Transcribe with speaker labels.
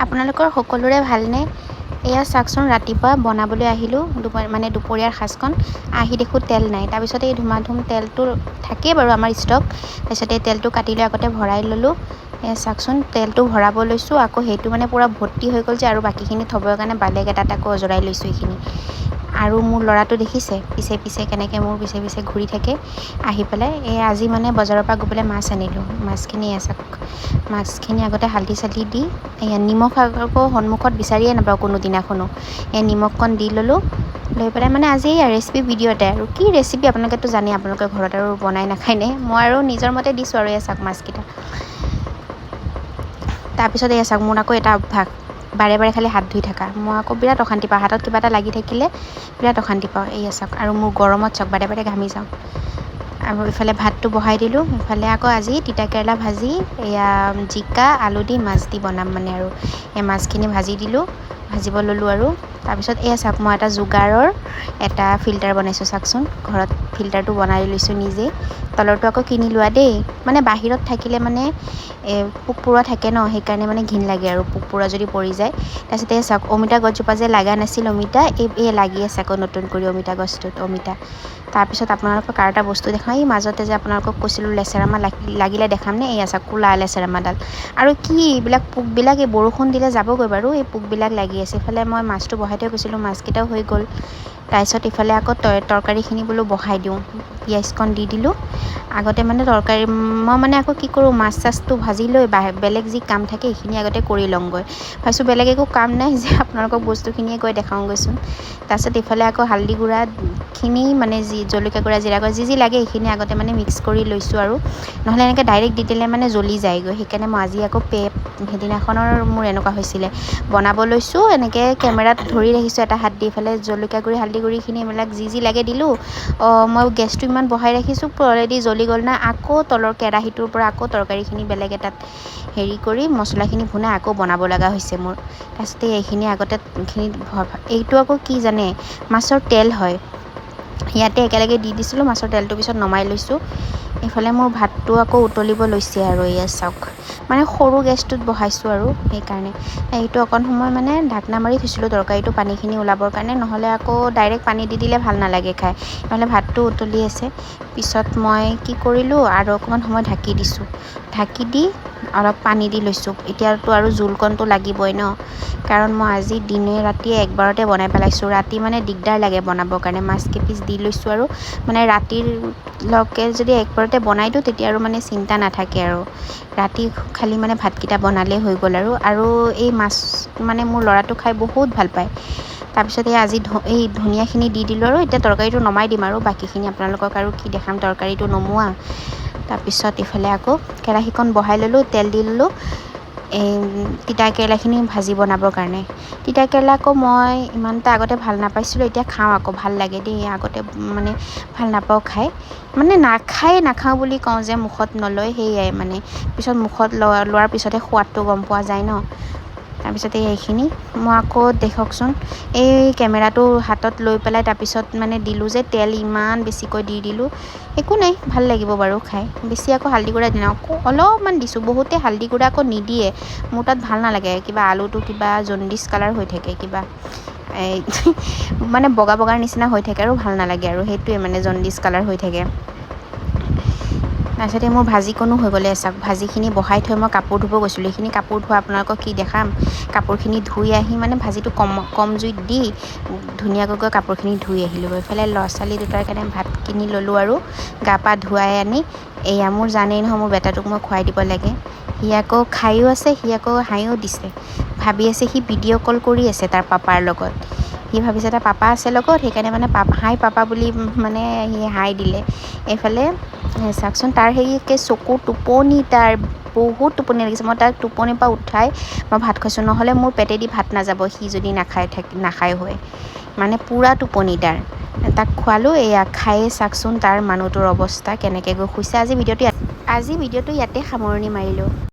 Speaker 1: আপোনালোকৰ সকলোৰে ভালনে? এয়া চাওকচোন, ৰাতিপুৱা বনাবলৈ আহিলোঁ দুপৰীয়াৰ সাজখন। আহি দেখোঁ তেল নাই। তাৰপিছতে এই ধুমাধুম তেলটো থাকেই বাৰু আমাৰ ষ্টক। তাৰপিছতে এই তেলটো কাটি লৈ আগতে ভৰাই ল'লোঁ। এয়া চাওকচোন, তেলটো ভৰাব লৈছোঁ, আকৌ সেইটো পূৰা ভৰ্তি হৈ গ'ল যে, আৰু বাকীখিনি থ'বৰ কাৰণে বেলেগ এটাত আকৌ অজৰাই লৈছোঁ এইখিনি। আৰু মোৰ ল'ৰাটো দেখিছে পিছে পিছে কেনেকৈ মোৰ পিছে পিছে ঘূৰি থাকে আহি পেলাই। আজি বজাৰৰ পৰা গৈ পেলাই মাছ আনিলোঁ। মাছখিনি মাছখিনি আগতে হালধি চালধি দি নিমখ আকৌ সন্মুখত বিচাৰিয়ে নাপাওঁ কোনো দিনাখনো। নিমখকণ দি ল'লোঁ। লৈ পেলাই আজি ৰেচিপি ভিডিঅ' এটাই আৰু কি ৰেচিপি আপোনালোকেতো জানেই, আপোনালোকে ঘৰত আৰু বনাই নাখায়নে। মই আৰু নিজৰ মতে দিছোঁ আৰু চাওক মাছকেইটা। তাৰপিছত চাওক, মোৰ আকৌ এটা অভ্যাস, বাৰে বাৰে খালি হাত ধুই থকা। মই আকৌ বিৰাট অশান্তি পাওঁ, হাতত কিবা এটা লাগি থাকিলে বিৰাট অশান্তি পাওঁ। চাওক, আৰু মোৰ গৰমত চাওক বাৰে বাৰে ঘামি যাওঁ। আৰু ইফালে ভাতটো বহাই দিলোঁ। ইফালে আকৌ আজি তিতা কেৰেলা ভাজি, জিকা আলু দি মাছ দি বনাম আৰু মাছখিনি ভাজি দিলোঁ, ভাজিব ল'লোঁ। আৰু তাৰপিছত চাওক, মই এটা যোগাৰৰ এটা ফিল্টাৰ বনাইছোঁ। চাওকচোন, ঘৰত ফিল্টাৰটো বনাই লৈছোঁ নিজেই। তলৰটো আকৌ কিনি লোৱা দেই, বাহিৰত থাকিলে পোক পৰুৱা থাকে ন, সেইকাৰণে ঘিণ লাগে আৰু পোক পৰুৱা যদি পৰি যায়। তাৰপিছতে চাওক, অমিতা গছজোপা যে লাগা নাছিল অমিতা, লাগি আছে আকৌ নতুন কৰি অমিতা গছটোত অমিতা। তাৰপিছত আপোনালোকক আৰু এটা বস্তু দেখাওঁ। এই মাজতে যে আপোনালোকক কৈছিলোঁ লেচেৰামাহ লাগিলে দেখামনে। চাওক, ক'লা লেচেৰামাহডাল। আৰু কি এইবিলাক পোকবিলাক এই বৰষুণ দিলে যাবগৈ বাৰু, এই পোকবিলাক লাগি আছে। ইফালে মই মাছটো বহাই থৈ গৈছিলোঁ, মাছকেইটাও হৈ গ'ল। তাৰপিছত ইফালে আকৌ তৰকাৰীখিনি বোলো বহাই দিওঁ। পিঁয়াজকণ দি দিলোঁ। আগতে তৰকাৰী মই আকৌ কি কৰোঁ, মাছ চাছটো ভাজি লৈ বেলেগ যি কাম থাকে এইখিনি আগতে কৰি লওঁগৈ। ভাবিছোঁ বেলেগ একো কাম নাই যে, আপোনালোকক বস্তুখিনিয়ে কৈ দেখাওঁগৈচোন। তাৰপিছত ইফালে আকৌ হালধি গুড়াখিনি যি জলকীয়া গুড়া, জিৰা গুড়া যি লাগে এইখিনি আগতে মিক্স কৰি লৈছোঁ। আৰু নহ'লে এনেকৈ ডাইৰেক্ট দি দিলে জ্বলি যায়গৈ। সেইকাৰণে মই আজি আকৌ সেইদিনাখনৰ মোৰ এনেকুৱা হৈছিলে। বনাব লৈছোঁ, এনেকৈ কেমেৰাত ধৰি ৰাখিছোঁ এটা হাত দি, ইফালে জলকীয়া গুড়ি হালধি গুড়িখিনি এইবিলাক যি লাগে দিলোঁ। মই গেছটো ইমান বঢ়াই ৰাখিছোঁ, অলৰেডি জ্বলি গ'ল না। আকৌ তলৰ কেৰাহীটোৰ পৰা আকৌ তৰকাৰীখিনি বেলেগ এটাত কৰি মছলাখিনি ভুনাই আকৌ বনাব লগা হৈছে মোৰ। তাৰপিছতে এইখিনি আগতে এইটো আকৌ কি জানে, মাছৰ তেল হয়। ইয়াতে একেলগে দি দিছিলোঁ, মাছৰ তেলটোৰ পিছত নমাই লৈছোঁ। এইফালে মোৰ ভাতটো আকৌ উতলিব লৈছে আৰু চাওক, সৰু গেছটোত বহাইছোঁ আৰু সেইকাৰণে। এইটো অকণ সময় ঢাকনা মাৰি থৈছিলোঁ তৰকাৰীটো পানীখিনি ওলাবৰ কাৰণে, নহ'লে আকৌ ডাইৰেক্ট পানী দি দিলে ভাল নালাগে খাই। নহ'লে ভাতটো উতলি আছে। পিছত মই কি কৰিলোঁ, আৰু অকণমান সময় ঢাকি দিছোঁ। ঢাকি দি অলপ পানী দি লৈছোঁ। এতিয়াতো আৰু জোলকণটো লাগিবই ন, কাৰণ মই আজি দিনে ৰাতিয়ে একবাৰতে বনাই পেলাইছোঁ। ৰাতি দিগদাৰ লাগে বনাবৰ কাৰণে। মাছ কেইপিচ দি লৈছোঁ আৰু ৰাতিলৈকে যদি একবাৰতে বনাই দিওঁ তেতিয়া আৰু চিন্তা নাথাকে আৰু। ৰাতি খালি ভাতকেইটা বনালেই হৈ গ'ল। আৰু এই মাছ মোৰ ল'ৰাটো খাই বহুত ভাল পায়। তাৰপিছত আজি এই ধনিয়াখিনি দি দিলোঁ, আৰু এতিয়া তৰকাৰীটো নমাই দিম। আৰু বাকীখিনি আপোনালোকক আৰু কি দেখাম, তৰকাৰীটো নমোৱা। তাৰপিছত ইফালে আকৌ কেৰাহীখন বহাই ল'লোঁ, তেল দি ল'লোঁ। তিতা কেৰেলাখিনি ভাজি বনাবৰ কাৰণে। তিতা কেৰেলা আকৌ মই ইমান এটা আগতে ভাল নাপাইছিলোঁ, এতিয়া খাওঁ আকৌ, ভাল লাগে দেই। আগতে ভাল নাপাওঁ খাই, নাখাওঁ বুলি কওঁ যে, মুখত নলয় সেয়াই। পিছত মুখত লোৱাৰ পিছতহে সোৱাদটো গম পোৱা যায় ন। তাৰপিছতে এইখিনি মই আকৌ দেখকচোন, এই কেমেৰাটো হাতত লৈ পেলাই তাৰপিছত দিলোঁ যে তেল ইমান বেছিকৈ দি দিলোঁ। একো নাই, ভাল লাগিব বাৰু খাই। বেছি আকৌ হালধি গুড়া দি আকৌ অলপমান দিছোঁ। বহুতে হালধি গুড়া আকৌ নিদিয়ে, মোৰ তাত ভাল নালাগে। কিবা আলুটো কিবা জণ্ডিচ কালাৰ হৈ থাকে, কিবা বগা বগাৰ নিচিনা হৈ থাকে আৰু ভাল নালাগে। আৰু সেইটোৱে জণ্ডিচ কালাৰ হৈ থাকে। তাৰপিছতে মোৰ ভাজিকণো হৈ গ'লে চাওক, ভাজিখিনি বহাই থৈ মই কাপোৰ ধুব গৈছিলোঁ। এইখিনি কাপোৰ ধোৱা আপোনালোকক কি দেখাম। কাপোৰখিনি ধুই আহি ভাজিটো কম জুইত দি ধুনীয়াকৈ কাপোৰখিনি ধুই আহিলোঁ। এইফালে ল'ৰা ছোৱালী দুটাৰ কাৰণে ভাত কিনি ল'লোঁ, আৰু গা পা ধুৱাই আনি মোৰ জানেই নহয়, মোৰ বেটাটোক মই খুৱাই দিব লাগে। সি আকৌ খায়ো আছে, সি আকৌ হাঁহিও দিছে। ভাবি আছে, সি ভিডিঅ' কল কৰি আছে তাৰ পাপাৰ লগত। সি ভাবিছে তাৰ পাপা আছে লগত, সেইকাৰণে হাই পাপা বুলি সি হাই দিলে। এইফালে চাওকচোন, তাৰ চকু টোপনি, তাৰ বহুত টোপনি লাগিছে। মই তাক টোপনিৰ পৰা উঠাই মই ভাত খুৱাইছোঁ, নহ'লে মোৰ পেটেদি ভাত নাযাব সি যদি নাখায় হয়। পূৰা টোপনি তাৰ। তাক খোৱালোঁ, খায়ে চাওকচোন তাৰ মানুহটোৰ অৱস্থা কেনেকৈ গৈ শুইছে। আজি ভিডিঅ'টো ইয়াতে সামৰণি মাৰিলোঁ।